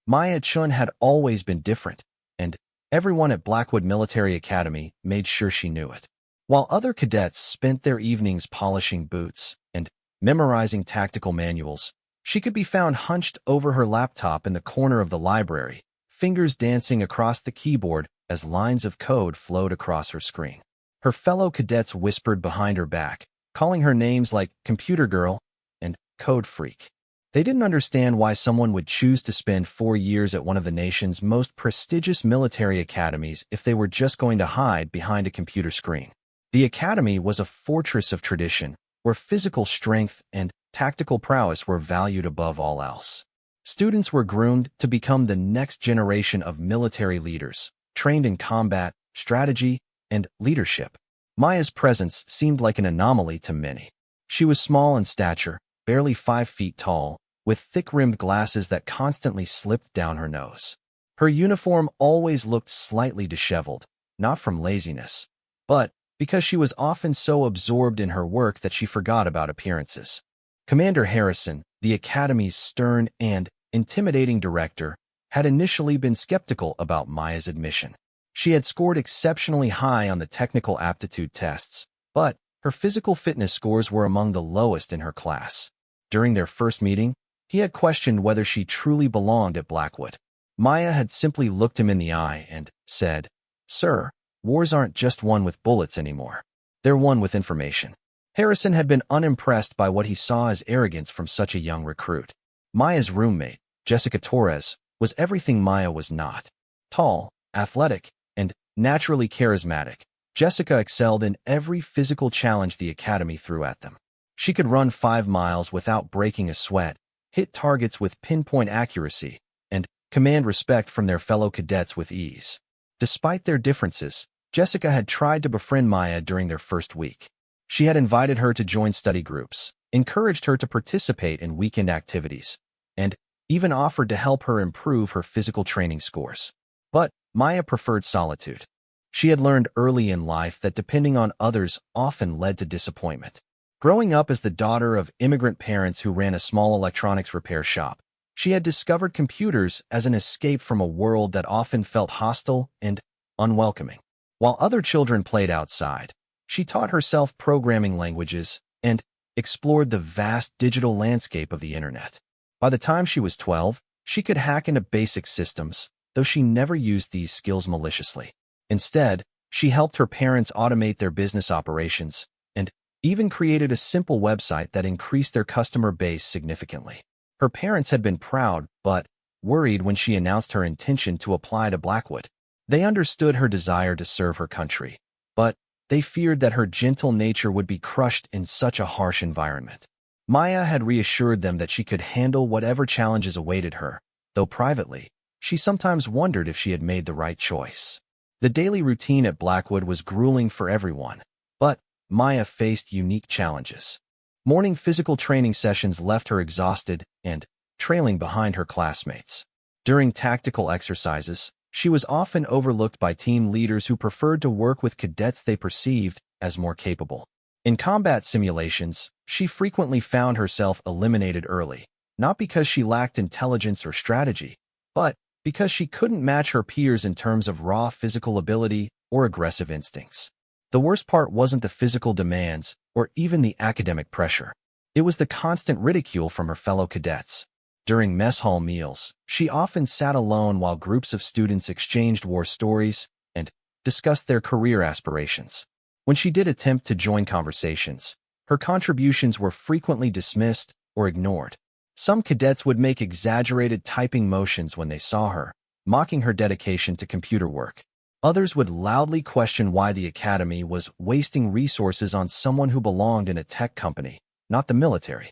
Maya Chun had always been different, and everyone at Blackwood Military Academy made sure she knew it. While other cadets spent their evenings polishing boots and memorizing tactical manuals, she could be found hunched over her laptop in the corner of the library, fingers dancing across the keyboard as lines of code flowed across her screen. Her fellow cadets whispered behind her back, calling her names like Computer Girl and Code Freak. They didn't understand why someone would choose to spend 4 years at one of the nation's most prestigious military academies if they were just going to hide behind a computer screen. The academy was a fortress of tradition, where physical strength and tactical prowess were valued above all else. Students were groomed to become the next generation of military leaders, trained in combat, strategy, and leadership. Maya's presence seemed like an anomaly to many. She was small in stature, barely 5 feet tall, with thick-rimmed glasses that constantly slipped down her nose. Her uniform always looked slightly disheveled, not from laziness, but because she was often so absorbed in her work that she forgot about appearances. Commander Harrison, the Academy's stern and intimidating director, had initially been skeptical about Maya's admission. She had scored exceptionally high on the technical aptitude tests, but her physical fitness scores were among the lowest in her class. During their first meeting, he had questioned whether she truly belonged at Blackwood. Maya had simply looked him in the eye and said, "Sir, wars aren't just won with bullets anymore. They're won with information." Harrison had been unimpressed by what he saw as arrogance from such a young recruit. Maya's roommate, Jessica Torres, was everything Maya was not. Tall, athletic, and naturally charismatic, Jessica excelled in every physical challenge the academy threw at them. She could run 5 miles without breaking a sweat, hit targets with pinpoint accuracy, and command respect from their fellow cadets with ease. Despite their differences, Jessica had tried to befriend Maya during their first week. She had invited her to join study groups, encouraged her to participate in weekend activities, and even offered to help her improve her physical training scores. But Maya preferred solitude. She had learned early in life that depending on others often led to disappointment. Growing up as the daughter of immigrant parents who ran a small electronics repair shop, she had discovered computers as an escape from a world that often felt hostile and unwelcoming. While other children played outside, she taught herself programming languages and explored the vast digital landscape of the internet. By the time she was 12, she could hack into basic systems, though she never used these skills maliciously. Instead, she helped her parents automate their business operations and even created a simple website that increased their customer base significantly. Her parents had been proud but worried when she announced her intention to apply to Blackwood. They understood her desire to serve her country, but they feared that her gentle nature would be crushed in such a harsh environment. Maya had reassured them that she could handle whatever challenges awaited her, though privately, she sometimes wondered if she had made the right choice. The daily routine at Blackwood was grueling for everyone, but Maya faced unique challenges. Morning physical training sessions left her exhausted and trailing behind her classmates. During tactical exercises, she was often overlooked by team leaders who preferred to work with cadets they perceived as more capable. In combat simulations, she frequently found herself eliminated early, not because she lacked intelligence or strategy, but because she couldn't match her peers in terms of raw physical ability or aggressive instincts. The worst part wasn't the physical demands or even the academic pressure. It was the constant ridicule from her fellow cadets. During mess hall meals, she often sat alone while groups of students exchanged war stories and discussed their career aspirations. When she did attempt to join conversations, her contributions were frequently dismissed or ignored. Some cadets would make exaggerated typing motions when they saw her, mocking her dedication to computer work. Others would loudly question why the academy was wasting resources on someone who belonged in a tech company, not the military.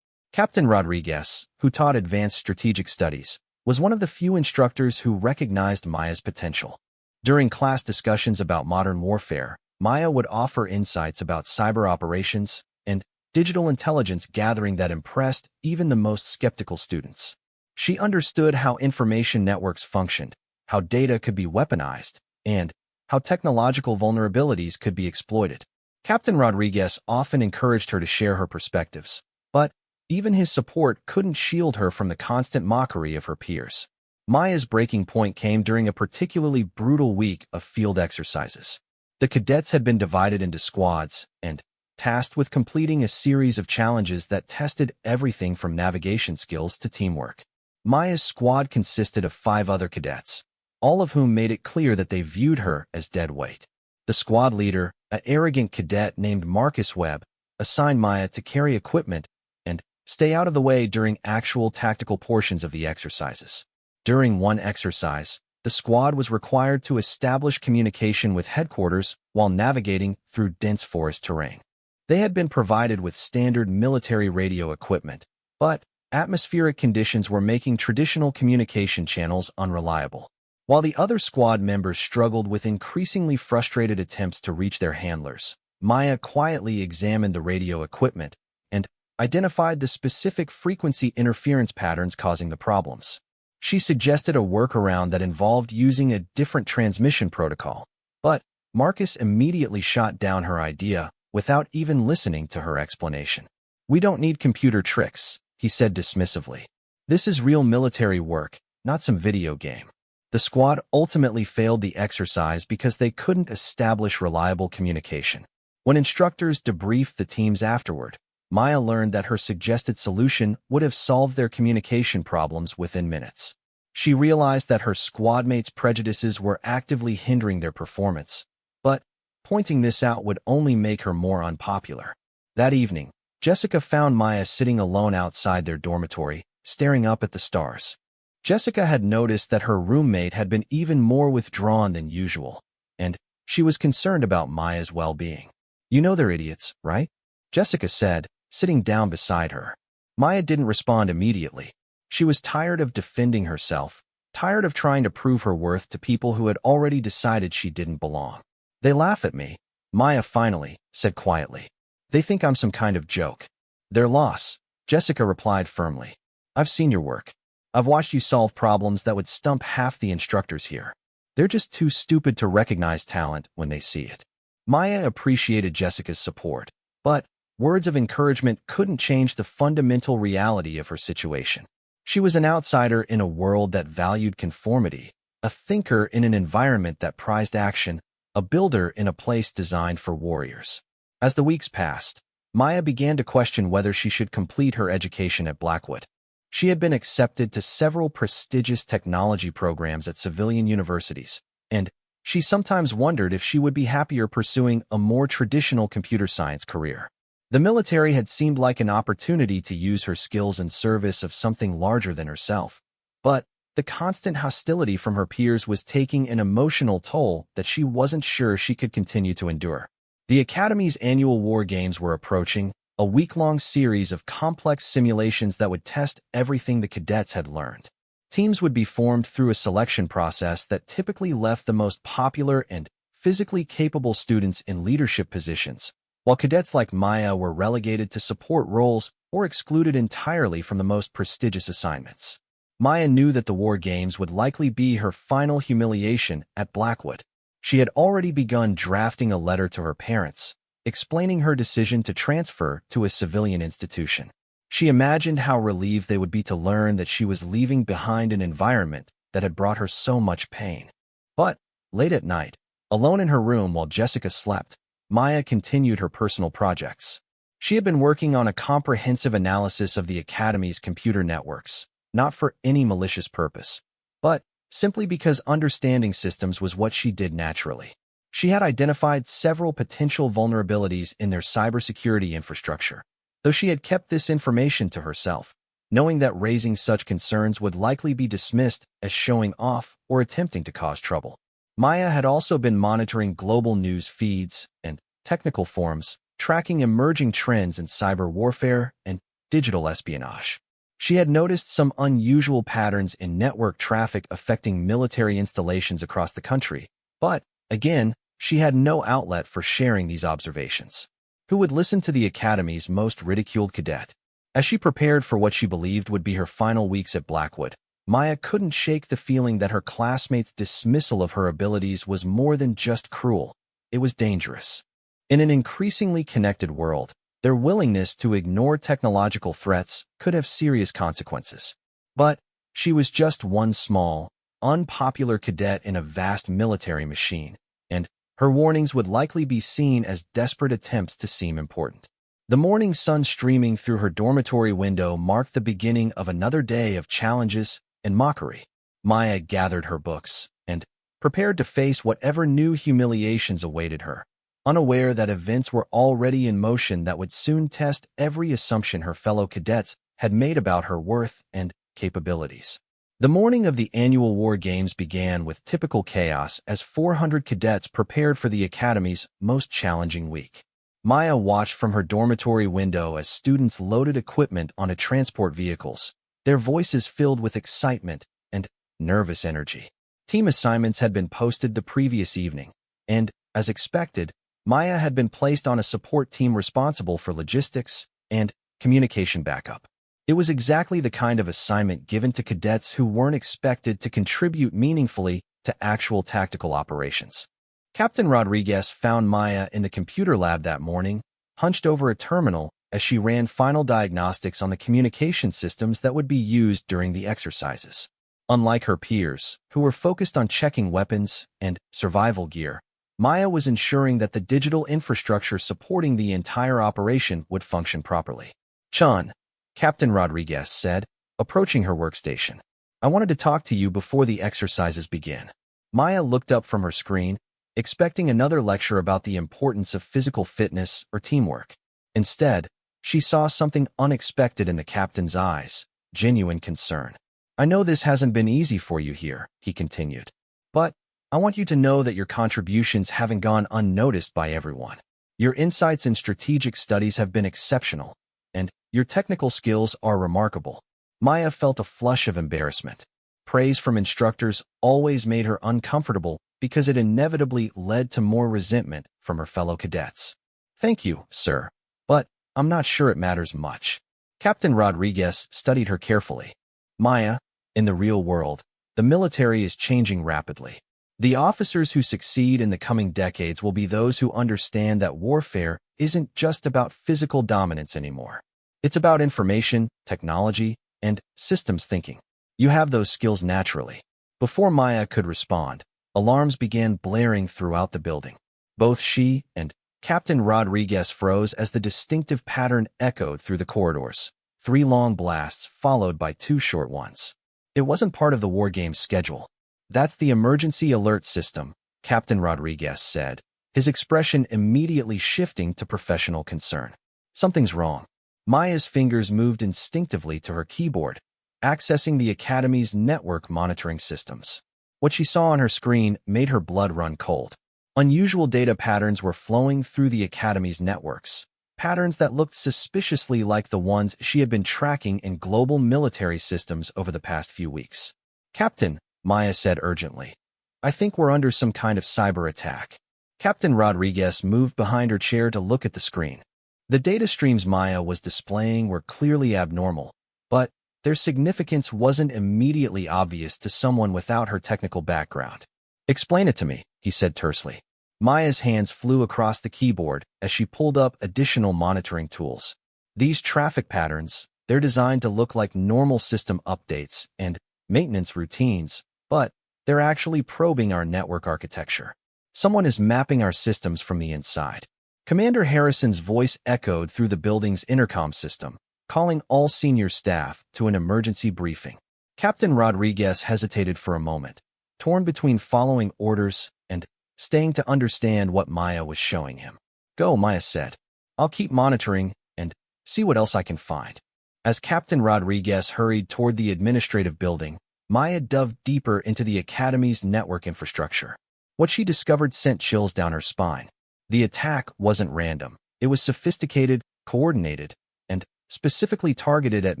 Captain Rodriguez, who taught advanced strategic studies, was one of the few instructors who recognized Maya's potential. During class discussions about modern warfare, Maya would offer insights about cyber operations and digital intelligence gathering that impressed even the most skeptical students. She understood how information networks functioned, how data could be weaponized, and how technological vulnerabilities could be exploited. Captain Rodriguez often encouraged her to share her perspectives, but even his support couldn't shield her from the constant mockery of her peers. Maya's breaking point came during a particularly brutal week of field exercises. The cadets had been divided into squads and tasked with completing a series of challenges that tested everything from navigation skills to teamwork. Maya's squad consisted of 5 other cadets, all of whom made it clear that they viewed her as dead weight. The squad leader, an arrogant cadet named Marcus Webb, assigned Maya to carry equipment and stay out of the way during actual tactical portions of the exercises. During one exercise, the squad was required to establish communication with headquarters while navigating through dense forest terrain. They had been provided with standard military radio equipment, but atmospheric conditions were making traditional communication channels unreliable. While the other squad members struggled with increasingly frustrated attempts to reach their handlers, Maya quietly examined the radio equipment and identified the specific frequency interference patterns causing the problems. She suggested a workaround that involved using a different transmission protocol, but Marcus immediately shot down her idea without even listening to her explanation. "We don't need computer tricks," he said dismissively. "This is real military work, not some video game." The squad ultimately failed the exercise because they couldn't establish reliable communication. When instructors debriefed the teams afterward, Maya learned that her suggested solution would have solved their communication problems within minutes. She realized that her squad mates' prejudices were actively hindering their performance, but pointing this out would only make her more unpopular. That evening, Jessica found Maya sitting alone outside their dormitory, staring up at the stars. Jessica had noticed that her roommate had been even more withdrawn than usual, and she was concerned about Maya's well-being. "You know they're idiots, right?" Jessica said, sitting down beside her. Maya didn't respond immediately. She was tired of defending herself, tired of trying to prove her worth to people who had already decided she didn't belong. "They laugh at me," Maya finally said quietly. "They think I'm some kind of joke." "Their loss," Jessica replied firmly. "I've seen your work. I've watched you solve problems that would stump half the instructors here. They're just too stupid to recognize talent when they see it." Maya appreciated Jessica's support, but words of encouragement couldn't change the fundamental reality of her situation. She was an outsider in a world that valued conformity, a thinker in an environment that prized action, a builder in a place designed for warriors. As the weeks passed, Maya began to question whether she should complete her education at Blackwood. She had been accepted to several prestigious technology programs at civilian universities, and she sometimes wondered if she would be happier pursuing a more traditional computer science career. The military had seemed like an opportunity to use her skills in service of something larger than herself, but the constant hostility from her peers was taking an emotional toll that she wasn't sure she could continue to endure. The Academy's annual war games were approaching, a week-long series of complex simulations that would test everything the cadets had learned. Teams would be formed through a selection process that typically left the most popular and physically capable students in leadership positions, while cadets like Maya were relegated to support roles or excluded entirely from the most prestigious assignments. Maya knew that the war games would likely be her final humiliation at Blackwood. She had already begun drafting a letter to her parents, explaining her decision to transfer to a civilian institution. She imagined how relieved they would be to learn that she was leaving behind an environment that had brought her so much pain. But, late at night, alone in her room while Jessica slept, Maya continued her personal projects. She had been working on a comprehensive analysis of the Academy's computer networks, not for any malicious purpose, but simply because understanding systems was what she did naturally. She had identified several potential vulnerabilities in their cybersecurity infrastructure, though she had kept this information to herself, knowing that raising such concerns would likely be dismissed as showing off or attempting to cause trouble. Maya had also been monitoring global news feeds and technical forums, tracking emerging trends in cyber warfare and digital espionage. She had noticed some unusual patterns in network traffic affecting military installations across the country, but, again, she had no outlet for sharing these observations. Who would listen to the Academy's most ridiculed cadet? As she prepared for what she believed would be her final weeks at Blackwood, Maya couldn't shake the feeling that her classmates' dismissal of her abilities was more than just cruel. It was dangerous. In an increasingly connected world, their willingness to ignore technological threats could have serious consequences. But She was just one small, unpopular cadet in a vast military machine, and her warnings would likely be seen as desperate attempts to seem important. The morning sun streaming through her dormitory window marked the beginning of another day of challenges and mockery. Maya gathered her books and prepared to face whatever new humiliations awaited her, unaware that events were already in motion that would soon test every assumption her fellow cadets had made about her worth and capabilities. The morning of the annual war games began with typical chaos as 400 cadets prepared for the Academy's most challenging week. Maya watched from her dormitory window as students loaded equipment onto transport vehicles, their voices filled with excitement and nervous energy. Team assignments had been posted the previous evening, and, as expected, Maya had been placed on a support team responsible for logistics and communication backup. It was exactly the kind of assignment given to cadets who weren't expected to contribute meaningfully to actual tactical operations. Captain Rodriguez found Maya in the computer lab that morning, hunched over a terminal as she ran final diagnostics on the communication systems that would be used during the exercises. Unlike her peers, who were focused on checking weapons and survival gear, Maya was ensuring that the digital infrastructure supporting the entire operation would function properly. "Chun," Captain Rodriguez said, approaching her workstation. "I wanted to talk to you before the exercises begin." Maya looked up from her screen, expecting another lecture about the importance of physical fitness or teamwork. Instead, she saw something unexpected in the captain's eyes, genuine concern. "I know this hasn't been easy for you here," he continued, "but I want you to know that your contributions haven't gone unnoticed by everyone. Your insights in strategic studies have been exceptional, and your technical skills are remarkable." Maya felt a flush of embarrassment. Praise from instructors always made her uncomfortable because it inevitably led to more resentment from her fellow cadets. "Thank you, sir, but I'm not sure it matters much." Captain Rodriguez studied her carefully. "Maya, in the real world, the military is changing rapidly. The officers who succeed in the coming decades will be those who understand that warfare isn't just about physical dominance anymore. It's about information, technology, and systems thinking. You have those skills naturally." Before Maya could respond, alarms began blaring throughout the building. Both she and Captain Rodriguez froze as the distinctive pattern echoed through the corridors, 3 long blasts followed by 2 short ones. It wasn't part of the war game's schedule. "That's the emergency alert system," Captain Rodriguez said, his expression immediately shifting to professional concern. "Something's wrong." Maya's fingers moved instinctively to her keyboard, accessing the Academy's network monitoring systems. What she saw on her screen made her blood run cold. Unusual data patterns were flowing through the Academy's networks, patterns that looked suspiciously like the ones she had been tracking in global military systems over the past few weeks. "Captain," Maya said urgently, "I think we're under some kind of cyber attack." Captain Rodriguez moved behind her chair to look at the screen. The data streams Maya was displaying were clearly abnormal, but their significance wasn't immediately obvious to someone without her technical background. "Explain it to me," he said tersely. Maya's hands flew across the keyboard as she pulled up additional monitoring tools. "These traffic patterns, they're designed to look like normal system updates and maintenance routines, but they're actually probing our network architecture. Someone is mapping our systems from the inside." Commander Harrison's voice echoed through the building's intercom system, calling all senior staff to an emergency briefing. Captain Rodriguez hesitated for a moment, torn between following orders and staying to understand what Maya was showing him. "Go," Maya said. "I'll keep monitoring and see what else I can find." As Captain Rodriguez hurried toward the administrative building, Maya dove deeper into the Academy's network infrastructure. What she discovered sent chills down her spine. The attack wasn't random. It was sophisticated, coordinated, and specifically targeted at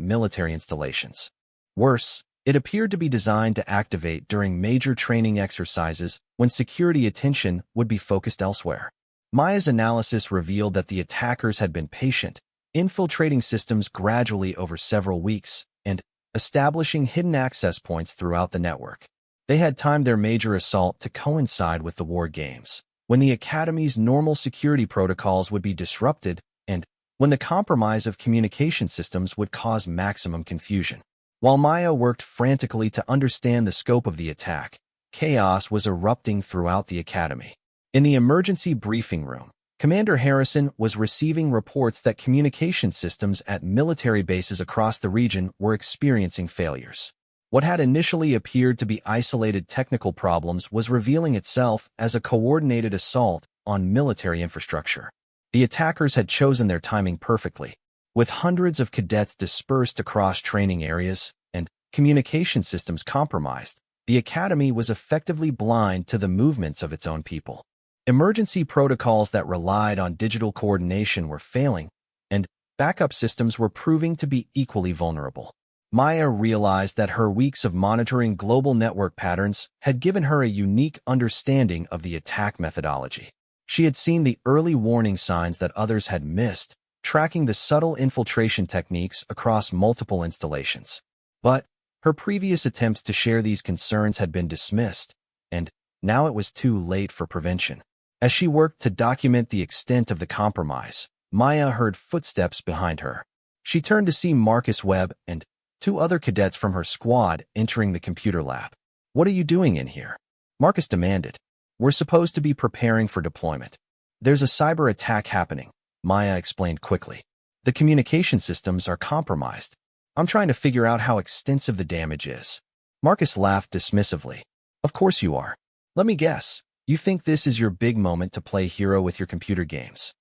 military installations. Worse, it appeared to be designed to activate during major training exercises when security attention would be focused elsewhere. Maya's analysis revealed that the attackers had been patient, infiltrating systems gradually over several weeks and establishing hidden access points throughout the network. They had timed their major assault to coincide with the war games, when the Academy's normal security protocols would be disrupted and when the compromise of communication systems would cause maximum confusion. While Maya worked frantically to understand the scope of the attack, chaos was erupting throughout the academy. In the emergency briefing room, Commander Harrison was receiving reports that communication systems at military bases across the region were experiencing failures. What had initially appeared to be isolated technical problems was revealing itself as a coordinated assault on military infrastructure. The attackers had chosen their timing perfectly. With hundreds of cadets dispersed across training areas and communication systems compromised, the academy was effectively blind to the movements of its own people. Emergency protocols that relied on digital coordination were failing, and backup systems were proving to be equally vulnerable. Maya realized that her weeks of monitoring global network patterns had given her a unique understanding of the attack methodology. She had seen the early warning signs that others had missed, tracking the subtle infiltration techniques across multiple installations. But her previous attempts to share these concerns had been dismissed, and now it was too late for prevention. As she worked to document the extent of the compromise, Maya heard footsteps behind her. She turned to see Marcus Webb and two other cadets from her squad entering the computer lab. "What are you doing in here?" Marcus demanded. "We're supposed to be preparing for deployment." "There's a cyber attack happening," Maya explained quickly. "The communication systems are compromised. I'm trying to figure out how extensive the damage is." Marcus laughed dismissively. "Of course you are. Let me guess. You think this is your big moment to play hero with your computer games."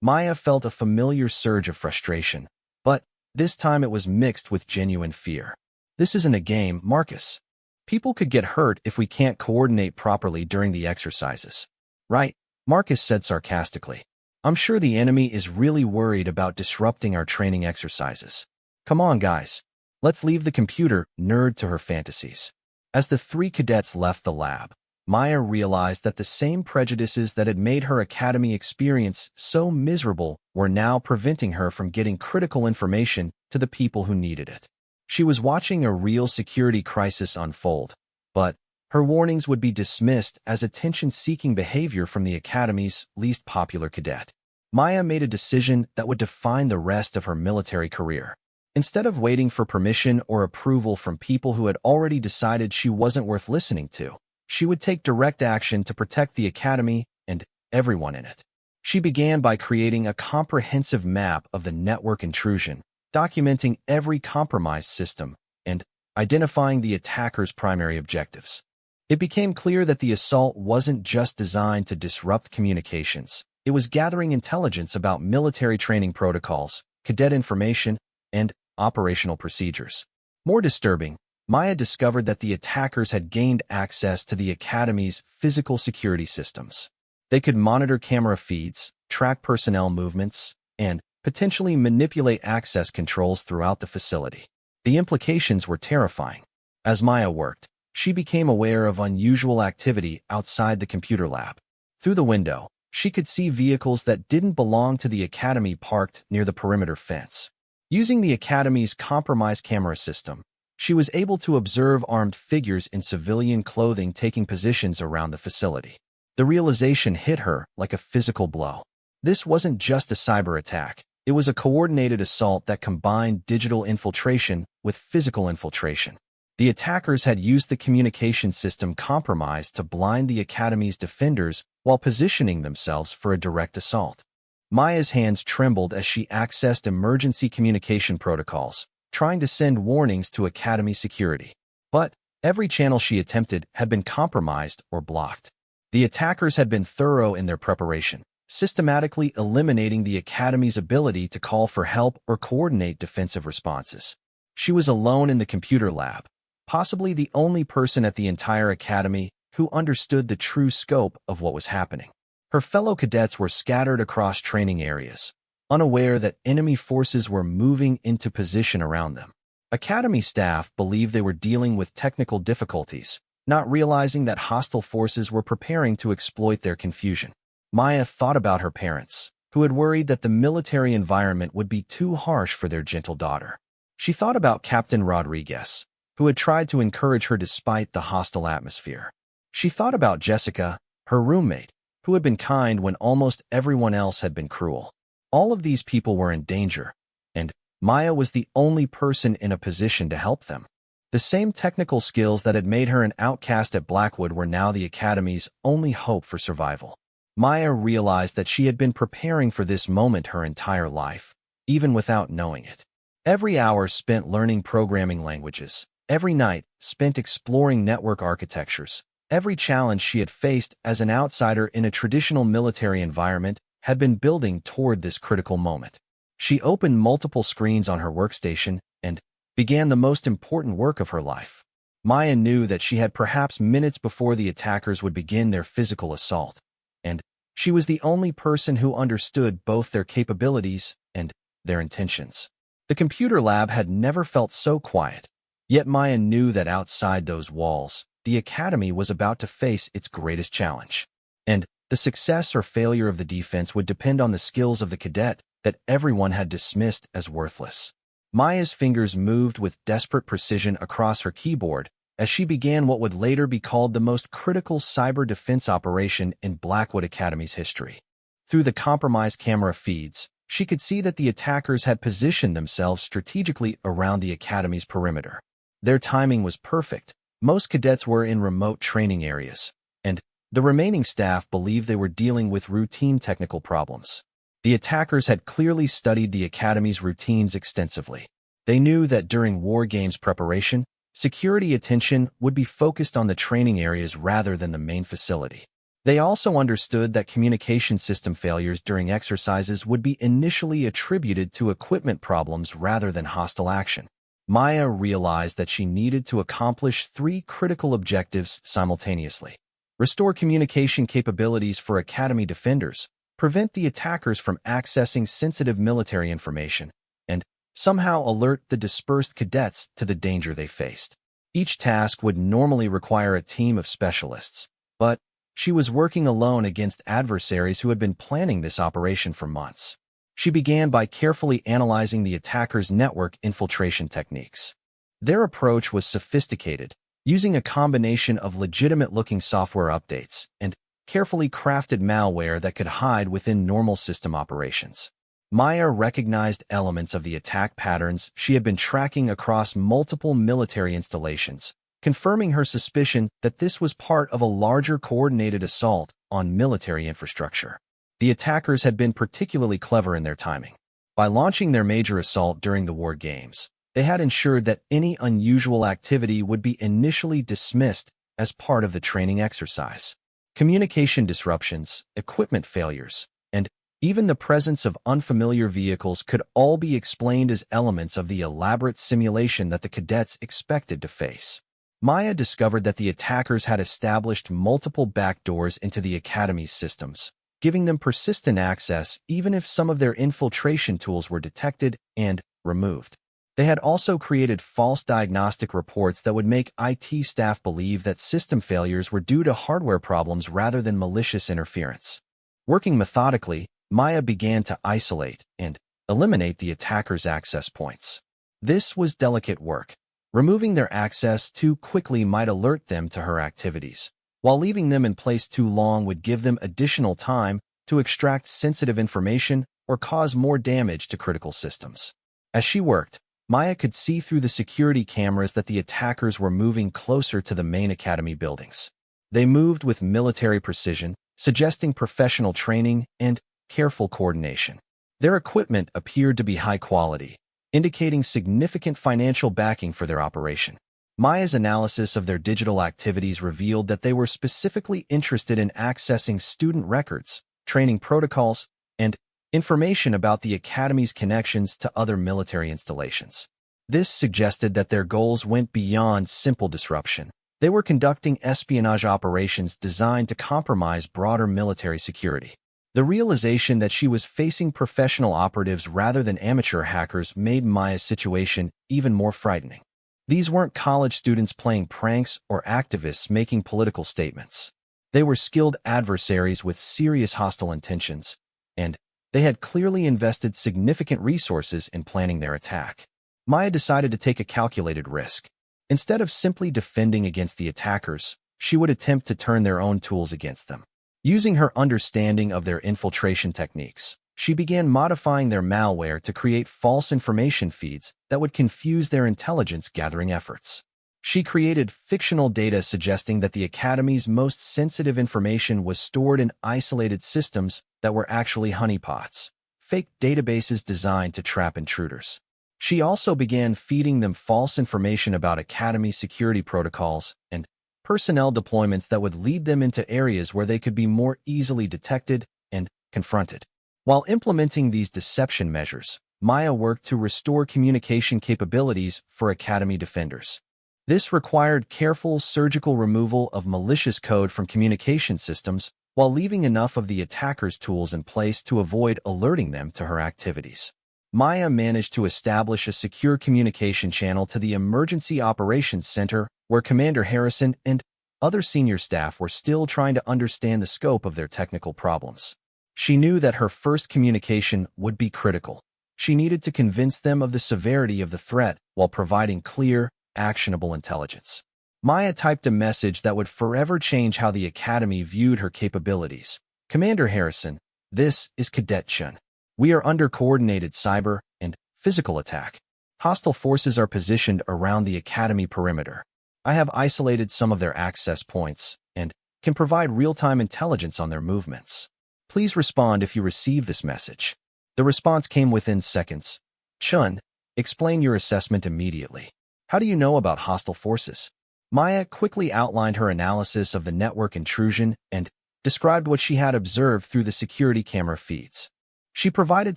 Maya felt a familiar surge of frustration, but this time it was mixed with genuine fear. "This isn't a game, Marcus. People could get hurt if we can't coordinate properly during the exercises." "Right," Marcus said sarcastically. "I'm sure the enemy is really worried about disrupting our training exercises. Come on, guys. Let's leave the computer nerd to her fantasies." As the three cadets left the lab, Maya realized that the same prejudices that had made her academy experience so miserable were now preventing her from getting critical information to the people who needed it. She was watching a real security crisis unfold, but her warnings would be dismissed as attention-seeking behavior from the academy's least popular cadet. Maya made a decision that would define the rest of her military career. Instead of waiting for permission or approval from people who had already decided she wasn't worth listening to, she would take direct action to protect the academy and everyone in it. She began by creating a comprehensive map of the network intrusion, documenting every compromised system, and identifying the attacker's primary objectives. It became clear that the assault wasn't just designed to disrupt communications. It was gathering intelligence about military training protocols, cadet information, and operational procedures. More disturbing, Maya discovered that the attackers had gained access to the academy's physical security systems. They could monitor camera feeds, track personnel movements, and potentially manipulate access controls throughout the facility. The implications were terrifying. As Maya worked, she became aware of unusual activity outside the computer lab. Through the window, she could see vehicles that didn't belong to the academy parked near the perimeter fence. Using the academy's compromised camera system, she was able to observe armed figures in civilian clothing taking positions around the facility. The realization hit her like a physical blow. This wasn't just a cyber attack. It was a coordinated assault that combined digital infiltration with physical infiltration. The attackers had used the communication system compromised to blind the academy's defenders while positioning themselves for a direct assault. Maya's hands trembled as she accessed emergency communication protocols, trying to send warnings to academy security. But every channel she attempted had been compromised or blocked. The attackers had been thorough in their preparation, systematically eliminating the academy's ability to call for help or coordinate defensive responses. She was alone in the computer lab, possibly the only person at the entire academy who understood the true scope of what was happening. Her fellow cadets were scattered across training areas, unaware that enemy forces were moving into position around them. Academy staff believed they were dealing with technical difficulties, not realizing that hostile forces were preparing to exploit their confusion. Maya thought about her parents, who had worried that the military environment would be too harsh for their gentle daughter. She thought about Captain Rodriguez, who had tried to encourage her despite the hostile atmosphere. She thought about Jessica, her roommate, who had been kind when almost everyone else had been cruel. All of these people were in danger, and Maya was the only person in a position to help them. The same technical skills that had made her an outcast at Blackwood were now the Academy's only hope for survival. Maya realized that she had been preparing for this moment her entire life, even without knowing it. Every hour spent learning programming languages, every night spent exploring network architectures, every challenge she had faced as an outsider in a traditional military environment had been building toward this critical moment. She opened multiple screens on her workstation and began the most important work of her life. Maya knew that she had perhaps minutes before the attackers would begin their physical assault, and she was the only person who understood both their capabilities and their intentions. The computer lab had never felt so quiet, yet Maya knew that outside those walls, the Academy was about to face its greatest challenge. And the success or failure of the defense would depend on the skills of the cadet that everyone had dismissed as worthless. Maya's fingers moved with desperate precision across her keyboard as she began what would later be called the most critical cyber defense operation in Blackwood Academy's history. Through the compromised camera feeds, she could see that the attackers had positioned themselves strategically around the Academy's perimeter. Their timing was perfect. Most cadets were in remote training areas, and the remaining staff believed they were dealing with routine technical problems. The attackers had clearly studied the Academy's routines extensively. They knew that during war games preparation, security attention would be focused on the training areas rather than the main facility. They also understood that communication system failures during exercises would be initially attributed to equipment problems rather than hostile action. Maya realized that she needed to accomplish three critical objectives simultaneously: restore communication capabilities for Academy defenders, prevent the attackers from accessing sensitive military information, and somehow alert the dispersed cadets to the danger they faced. Each task would normally require a team of specialists, but she was working alone against adversaries who had been planning this operation for months. She began by carefully analyzing the attackers' network infiltration techniques. Their approach was sophisticated, using a combination of legitimate-looking software updates and carefully crafted malware that could hide within normal system operations. Maya recognized elements of the attack patterns she had been tracking across multiple military installations, confirming her suspicion that this was part of a larger coordinated assault on military infrastructure. The attackers had been particularly clever in their timing. By launching their major assault during the war games, they had ensured that any unusual activity would be initially dismissed as part of the training exercise. Communication disruptions, equipment failures, and even the presence of unfamiliar vehicles could all be explained as elements of the elaborate simulation that the cadets expected to face. Maya discovered that the attackers had established multiple backdoors into the Academy's systems, giving them persistent access even if some of their infiltration tools were detected and removed. They had also created false diagnostic reports that would make IT staff believe that system failures were due to hardware problems rather than malicious interference. Working methodically, Maya began to isolate and eliminate the attackers' access points. This was delicate work. Removing their access too quickly might alert them to her activities, while leaving them in place too long would give them additional time to extract sensitive information or cause more damage to critical systems. As she worked, Maya could see through the security cameras that the attackers were moving closer to the main Academy buildings. They moved with military precision, suggesting professional training and careful coordination. Their equipment appeared to be high quality, indicating significant financial backing for their operation. Maya's analysis of their digital activities revealed that they were specifically interested in accessing student records, training protocols, and information about the Academy's connections to other military installations. This suggested that their goals went beyond simple disruption. They were conducting espionage operations designed to compromise broader military security. The realization that she was facing professional operatives rather than amateur hackers made Maya's situation even more frightening. These weren't college students playing pranks or activists making political statements. They were skilled adversaries with serious hostile intentions, and they had clearly invested significant resources in planning their attack. Maya decided to take a calculated risk. Instead of simply defending against the attackers, she would attempt to turn their own tools against them. Using her understanding of their infiltration techniques, She began modifying their malware to create false information feeds that would confuse their intelligence-gathering efforts. She created fictional data suggesting that the Academy's most sensitive information was stored in isolated systems that were actually honeypots, fake databases designed to trap intruders. She also began feeding them false information about Academy security protocols and personnel deployments that would lead them into areas where they could be more easily detected and confronted. While implementing these deception measures, Maya worked to restore communication capabilities for Academy defenders. This required careful surgical removal of malicious code from communication systems while leaving enough of the attacker's tools in place to avoid alerting them to her activities. Maya managed to establish a secure communication channel to the Emergency Operations Center where Commander Harrison and other senior staff were still trying to understand the scope of their technical problems. She knew that her first communication would be critical. She needed to convince them of the severity of the threat while providing clear, actionable intelligence. Maya typed a message that would forever change how the Academy viewed her capabilities. Commander Harrison, this is Cadet Chun. We are under coordinated cyber and physical attack. Hostile forces are positioned around the Academy perimeter. I have isolated some of their access points and can provide real-time intelligence on their movements. Please respond if you receive this message. The response came within seconds. Chun, explain your assessment immediately. How do you know about hostile forces? Maya quickly outlined her analysis of the network intrusion and described what she had observed through the security camera feeds. She provided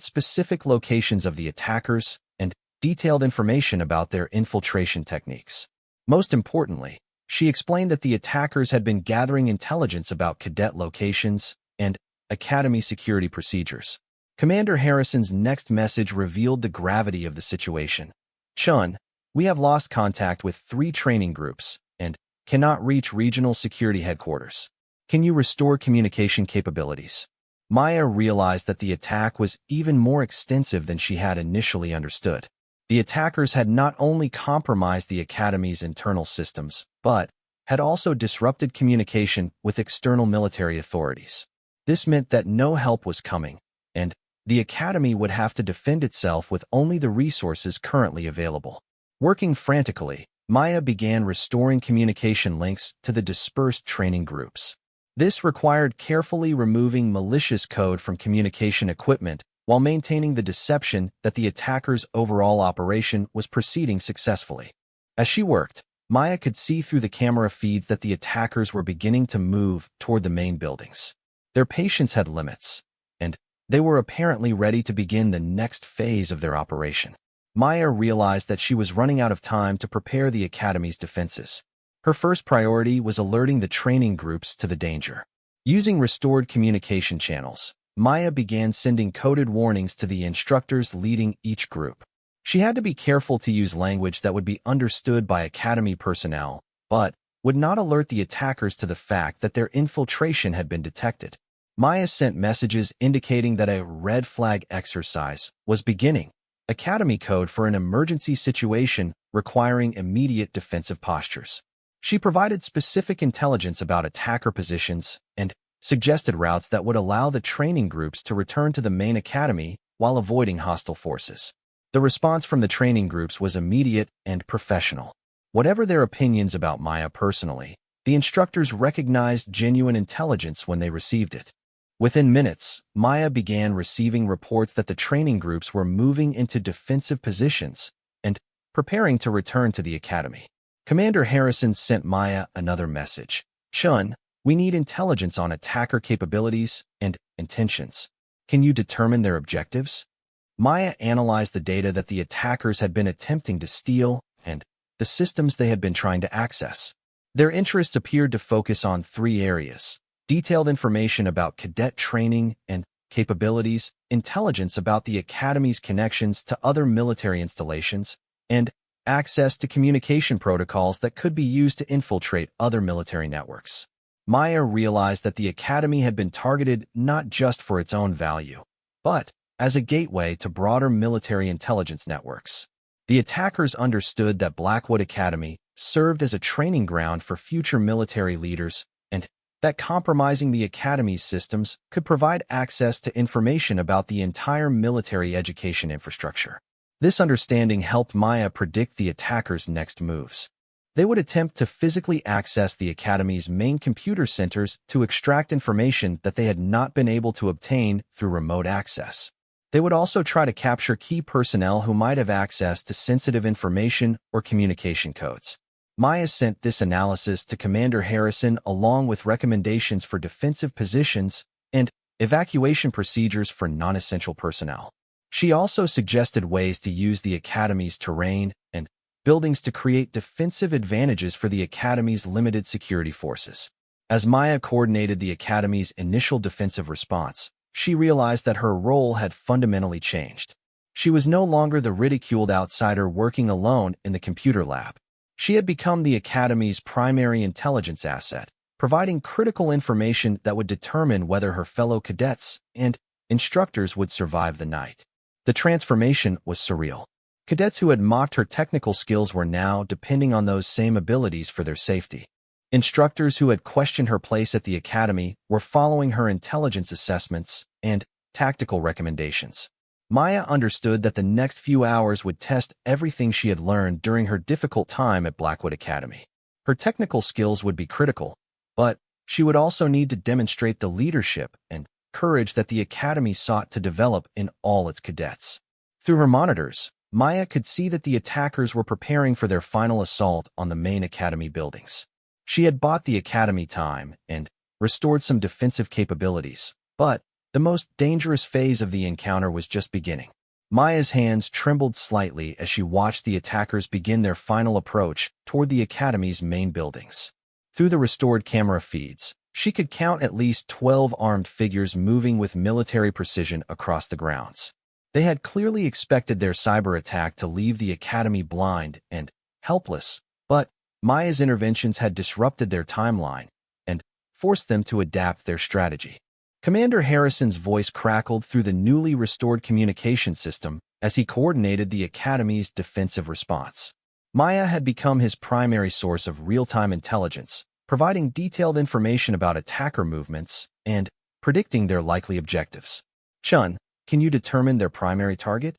specific locations of the attackers and detailed information about their infiltration techniques. Most importantly, she explained that the attackers had been gathering intelligence about cadet locations and Academy security procedures. Commander Harrison's next message revealed the gravity of the situation. Chun, we have lost contact with 3 training groups and cannot reach regional security headquarters. Can you restore communication capabilities? Maya realized that the attack was even more extensive than she had initially understood. The attackers had not only compromised the Academy's internal systems, but had also disrupted communication with external military authorities. This meant that no help was coming, and the Academy would have to defend itself with only the resources currently available. Working frantically, Maya began restoring communication links to the dispersed training groups. This required carefully removing malicious code from communication equipment while maintaining the deception that the attackers' overall operation was proceeding successfully. As she worked, Maya could see through the camera feeds that the attackers were beginning to move toward the main buildings. Their patience had limits, and they were apparently ready to begin the next phase of their operation. Maya realized that she was running out of time to prepare the Academy's defenses. Her first priority was alerting the training groups to the danger. Using restored communication channels, Maya began sending coded warnings to the instructors leading each group. She had to be careful to use language that would be understood by Academy personnel, but would not alert the attackers to the fact that their infiltration had been detected. Maya sent messages indicating that a red flag exercise was beginning, Academy code for an emergency situation requiring immediate defensive postures. She provided specific intelligence about attacker positions and suggested routes that would allow the training groups to return to the main academy while avoiding hostile forces. The response from the training groups was immediate and professional. Whatever their opinions about Maya personally, the instructors recognized genuine intelligence when they received it. Within minutes, Maya began receiving reports that the training groups were moving into defensive positions and preparing to return to the academy. Commander Harrison sent Maya another message. Chun, we need intelligence on attacker capabilities and intentions. Can you determine their objectives? Maya analyzed the data that the attackers had been attempting to steal and the systems they had been trying to access. Their interests appeared to focus on 3 areas: detailed information about cadet training and capabilities, intelligence about the Academy's connections to other military installations, and access to communication protocols that could be used to infiltrate other military networks. Maya realized that the Academy had been targeted not just for its own value, but as a gateway to broader military intelligence networks. The attackers understood that Blackwood Academy served as a training ground for future military leaders and that compromising the Academy's systems could provide access to information about the entire military education infrastructure. This understanding helped Maya predict the attackers' next moves. They would attempt to physically access the Academy's main computer centers to extract information that they had not been able to obtain through remote access. They would also try to capture key personnel who might have access to sensitive information or communication codes. Maya sent this analysis to Commander Harrison along with recommendations for defensive positions and evacuation procedures for non-essential personnel. She also suggested ways to use the Academy's terrain and buildings to create defensive advantages for the Academy's limited security forces. As Maya coordinated the Academy's initial defensive response, she realized that her role had fundamentally changed. She was no longer the ridiculed outsider working alone in the computer lab. She had become the Academy's primary intelligence asset, providing critical information that would determine whether her fellow cadets and instructors would survive the night. The transformation was surreal. Cadets who had mocked her technical skills were now depending on those same abilities for their safety. Instructors who had questioned her place at the Academy were following her intelligence assessments and tactical recommendations. Maya understood that the next few hours would test everything she had learned during her difficult time at Blackwood Academy. Her technical skills would be critical, but she would also need to demonstrate the leadership and courage that the Academy sought to develop in all its cadets. Through her monitors, Maya could see that the attackers were preparing for their final assault on the main Academy buildings. She had bought the Academy time and restored some defensive capabilities, but the most dangerous phase of the encounter was just beginning. Maya's hands trembled slightly as she watched the attackers begin their final approach toward the Academy's main buildings. Through the restored camera feeds, she could count at least 12 armed figures moving with military precision across the grounds. They had clearly expected their cyber attack to leave the Academy blind and helpless, but Maya's interventions had disrupted their timeline and forced them to adapt their strategy. Commander Harrison's voice crackled through the newly restored communication system as he coordinated the Academy's defensive response. Maya had become his primary source of real-time intelligence, providing detailed information about attacker movements and predicting their likely objectives. "Chun, can you determine their primary target?"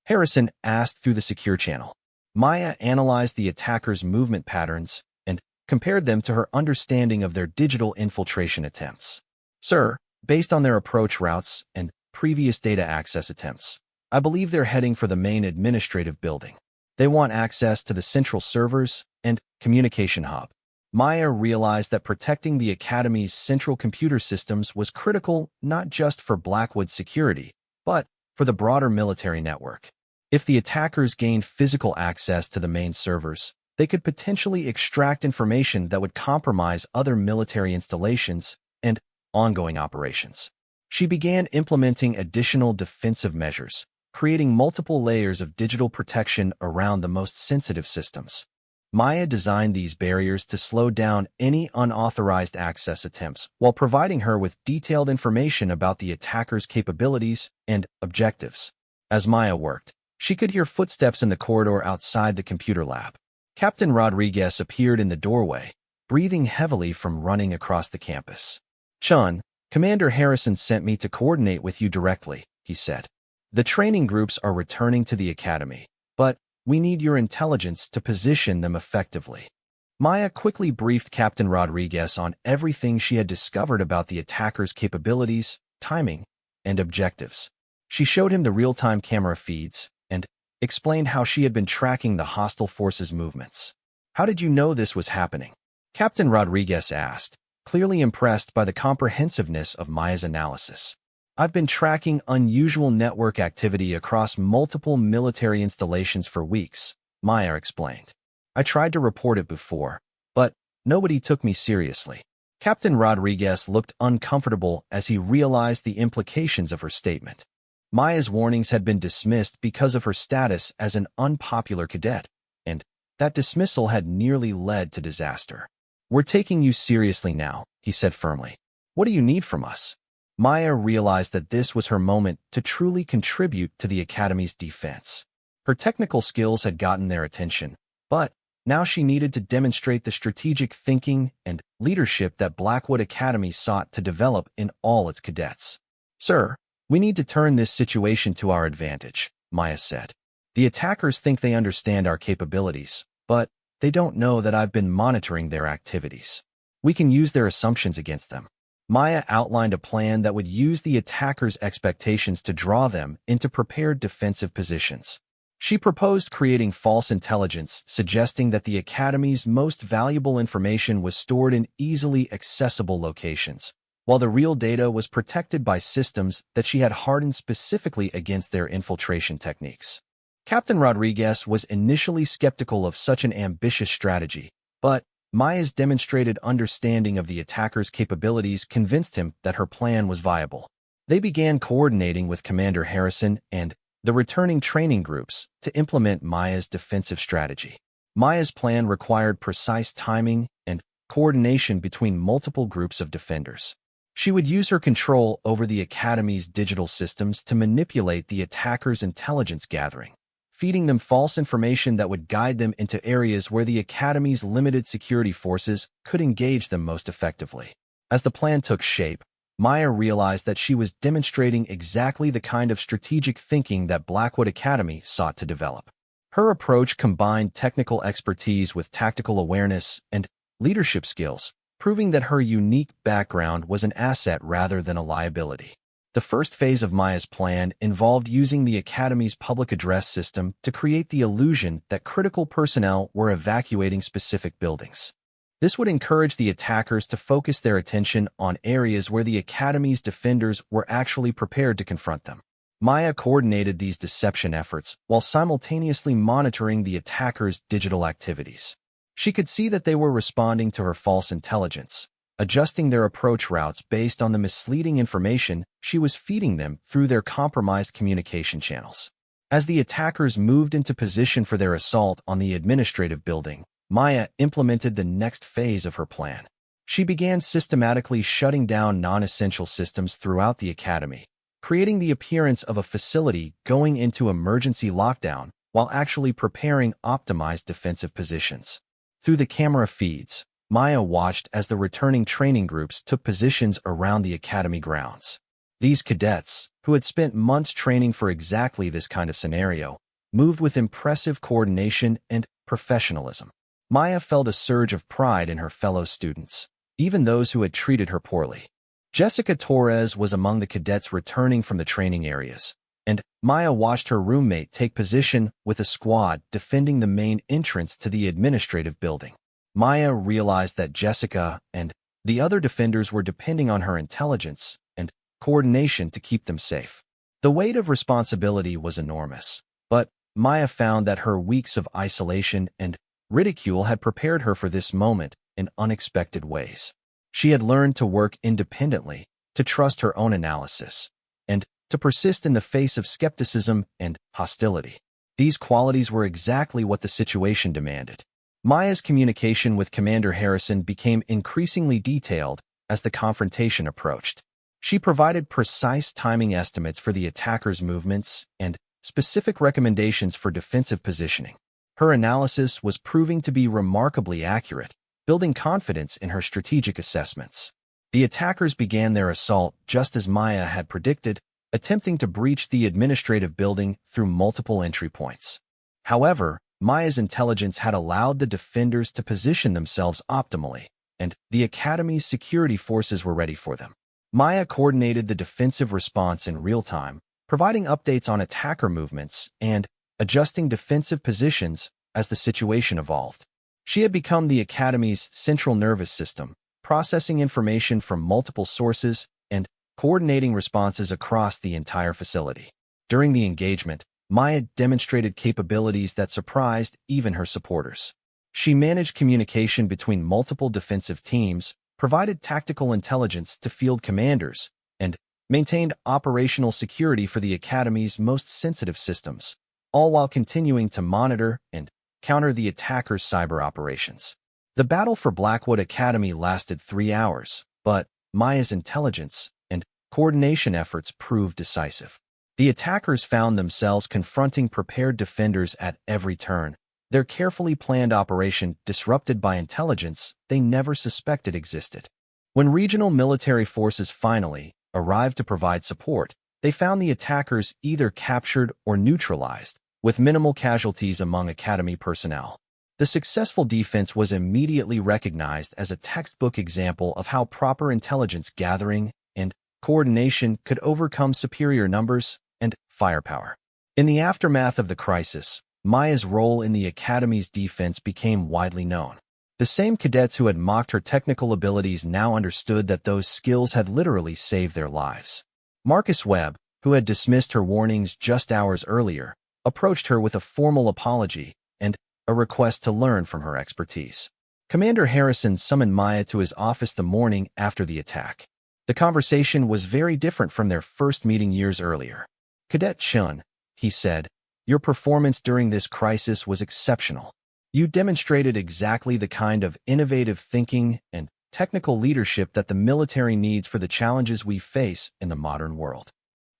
Harrison asked through the secure channel. Maya analyzed the attackers' movement patterns and compared them to her understanding of their digital infiltration attempts. "Sir, based on their approach routes and previous data access attempts, I believe they're heading for the main administrative building. They want access to the central servers and communication hub." Maya realized that protecting the Academy's central computer systems was critical not just for Blackwood's security, but for the broader military network. If the attackers gained physical access to the main servers, they could potentially extract information that would compromise other military installations and ongoing operations. She began implementing additional defensive measures, creating multiple layers of digital protection around the most sensitive systems. Maya designed these barriers to slow down any unauthorized access attempts while providing her with detailed information about the attacker's capabilities and objectives. As Maya worked, she could hear footsteps in the corridor outside the computer lab. Captain Rodriguez appeared in the doorway, breathing heavily from running across the campus. "Chun, Commander Harrison sent me to coordinate with you directly," he said. "The training groups are returning to the Academy, but we need your intelligence to position them effectively." Maya quickly briefed Captain Rodriguez on everything she had discovered about the attackers' capabilities, timing, and objectives. She showed him the real-time camera feeds and explained how she had been tracking the hostile forces' movements. "How did you know this was happening?" Captain Rodriguez asked, clearly impressed by the comprehensiveness of Maya's analysis. "I've been tracking unusual network activity across multiple military installations for weeks," Maya explained. "I tried to report it before, but nobody took me seriously." Captain Rodriguez looked uncomfortable as he realized the implications of her statement. Maya's warnings had been dismissed because of her status as an unpopular cadet, and that dismissal had nearly led to disaster. "We're taking you seriously now," he said firmly. "What do you need from us?" Maya realized that this was her moment to truly contribute to the Academy's defense. Her technical skills had gotten their attention, but Now she needed to demonstrate the strategic thinking and leadership that Blackwood Academy sought to develop in all its cadets. "Sir, we need to turn this situation to our advantage," Maya said. "The attackers think they understand our capabilities, but they don't know that I've been monitoring their activities. We can use their assumptions against them." Maya outlined a plan that would use the attackers' expectations to draw them into prepared defensive positions. She proposed creating false intelligence, suggesting that the Academy's most valuable information was stored in easily accessible locations, while the real data was protected by systems that she had hardened specifically against their infiltration techniques. Captain Rodriguez was initially skeptical of such an ambitious strategy, but Maya's demonstrated understanding of the attackers' capabilities convinced him that her plan was viable. They began coordinating with Commander Harrison and the returning training groups to implement Maya's defensive strategy. Maya's plan required precise timing and coordination between multiple groups of defenders. She would use her control over the Academy's digital systems to manipulate the attackers' intelligence gathering, feeding them false information that would guide them into areas where the Academy's limited security forces could engage them most effectively. As the plan took shape, Maya realized that she was demonstrating exactly the kind of strategic thinking that Blackwood Academy sought to develop. Her approach combined technical expertise with tactical awareness and leadership skills, proving that her unique background was an asset rather than a liability. The first phase of Maya's plan involved using the Academy's public address system to create the illusion that critical personnel were evacuating specific buildings. This would encourage the attackers to focus their attention on areas where the Academy's defenders were actually prepared to confront them. Maya coordinated these deception efforts while simultaneously monitoring the attackers' digital activities. She could see that they were responding to her false intelligence, adjusting their approach routes based on the misleading information she was feeding them through their compromised communication channels. As the attackers moved into position for their assault on the administrative building, Maya implemented the next phase of her plan. She began systematically shutting down non-essential systems throughout the Academy, creating the appearance of a facility going into emergency lockdown while actually preparing optimized defensive positions. Through the camera feeds, Maya watched as the returning training groups took positions around the Academy grounds. These cadets, who had spent months training for exactly this kind of scenario, moved with impressive coordination and professionalism. Maya felt a surge of pride in her fellow students, even those who had treated her poorly. Jessica Torres was among the cadets returning from the training areas, and Maya watched her roommate take position with a squad defending the main entrance to the administrative building. Maya realized that Jessica and the other defenders were depending on her intelligence and coordination to keep them safe. The weight of responsibility was enormous, but Maya found that her weeks of isolation and ridicule had prepared her for this moment in unexpected ways. She had learned to work independently, to trust her own analysis, and to persist in the face of skepticism and hostility. These qualities were exactly what the situation demanded. Maya's communication with Commander Harrison became increasingly detailed as the confrontation approached. She provided precise timing estimates for the attackers' movements and specific recommendations for defensive positioning. Her analysis was proving to be remarkably accurate, building confidence in her strategic assessments. The attackers began their assault just as Maya had predicted, attempting to breach the administrative building through multiple entry points. However, Maya's intelligence had allowed the defenders to position themselves optimally, and the Academy's security forces were ready for them. Maya coordinated the defensive response in real time, providing updates on attacker movements and adjusting defensive positions as the situation evolved. She had become the Academy's central nervous system, processing information from multiple sources and coordinating responses across the entire facility. During the engagement, Maya demonstrated capabilities that surprised even her supporters. She managed communication between multiple defensive teams, provided tactical intelligence to field commanders, and maintained operational security for the Academy's most sensitive systems, all while continuing to monitor and counter the attackers' cyber operations. The battle for Blackwood Academy lasted 3 hours, but Maya's intelligence and coordination efforts proved decisive. The attackers found themselves confronting prepared defenders at every turn, their carefully planned operation disrupted by intelligence they never suspected existed. When regional military forces finally arrived to provide support, they found the attackers either captured or neutralized, with minimal casualties among Academy personnel. The successful defense was immediately recognized as a textbook example of how proper intelligence gathering and coordination could overcome superior numbers and firepower. In the aftermath of the crisis, Maya's role in the Academy's defense became widely known. The same cadets who had mocked her technical abilities now understood that those skills had literally saved their lives. Marcus Webb, who had dismissed her warnings just hours earlier, approached her with a formal apology and a request to learn from her expertise. Commander Harrison summoned Maya to his office the morning after the attack. The conversation was very different from their first meeting years earlier. "Cadet Chun," he said, "your performance during this crisis was exceptional. You demonstrated exactly the kind of innovative thinking and technical leadership that the military needs for the challenges we face in the modern world."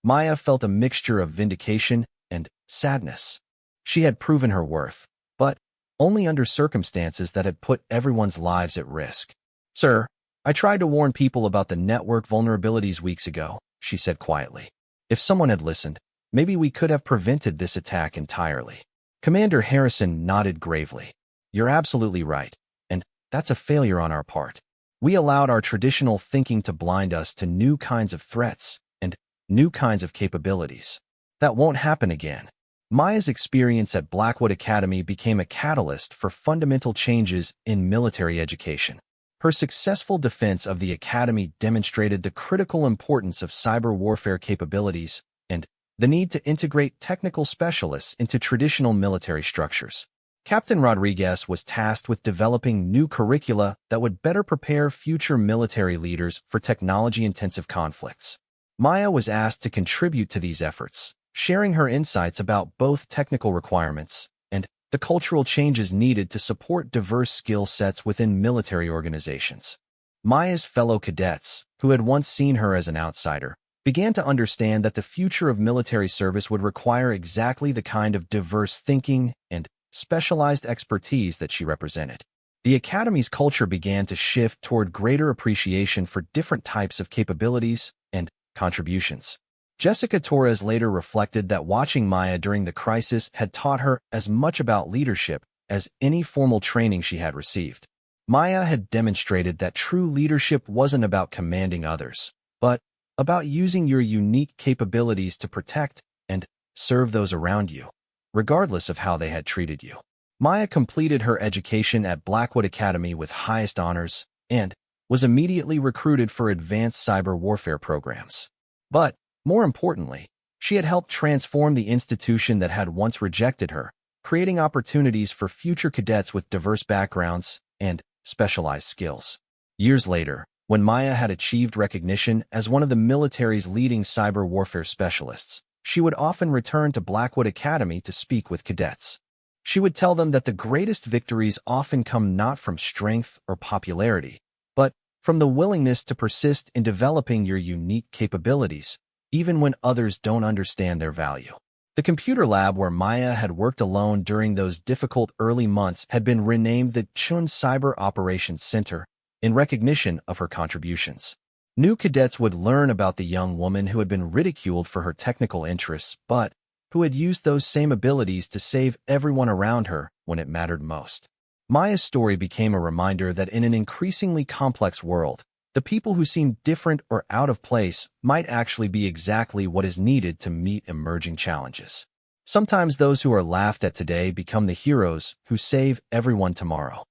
Maya felt a mixture of vindication and sadness. She had proven her worth, but only under circumstances that had put everyone's lives at risk. "Sir, I tried to warn people about the network vulnerabilities weeks ago," she said quietly. "If someone had listened, maybe we could have prevented this attack entirely." Commander Harrison nodded gravely. "You're absolutely right, and that's a failure on our part. We allowed our traditional thinking to blind us to new kinds of threats and new kinds of capabilities. That won't happen again." Maya's experience at Blackwood Academy became a catalyst for fundamental changes in military education. Her successful defense of the Academy demonstrated the critical importance of cyber warfare capabilities and the need to integrate technical specialists into traditional military structures. Captain Rodriguez was tasked with developing new curricula that would better prepare future military leaders for technology-intensive conflicts. Maya was asked to contribute to these efforts, sharing her insights about both technical requirements and the cultural changes needed to support diverse skill sets within military organizations. Maya's fellow cadets, who had once seen her as an outsider, began to understand that the future of military service would require exactly the kind of diverse thinking and specialized expertise that she represented. The Academy's culture began to shift toward greater appreciation for different types of capabilities and contributions. Jessica Torres later reflected that watching Maya during the crisis had taught her as much about leadership as any formal training she had received. Maya had demonstrated that true leadership wasn't about commanding others, but about using your unique capabilities to protect and serve those around you, regardless of how they had treated you. Maya completed her education at Blackwood Academy with highest honors and was immediately recruited for advanced cyber warfare programs. But, more importantly, she had helped transform the institution that had once rejected her, creating opportunities for future cadets with diverse backgrounds and specialized skills. Years later, when Maya had achieved recognition as one of the military's leading cyber warfare specialists, she would often return to Blackwood Academy to speak with cadets. She would tell them that the greatest victories often come not from strength or popularity, but from the willingness to persist in developing your unique capabilities, even when others don't understand their value. The computer lab where Maya had worked alone during those difficult early months had been renamed the Chun Cyber Operations Center in recognition of her contributions. New cadets would learn about the young woman who had been ridiculed for her technical interests, but who had used those same abilities to save everyone around her when it mattered most. Maya's story became a reminder that in an increasingly complex world, the people who seem different or out of place might actually be exactly what is needed to meet emerging challenges. Sometimes those who are laughed at today become the heroes who save everyone tomorrow.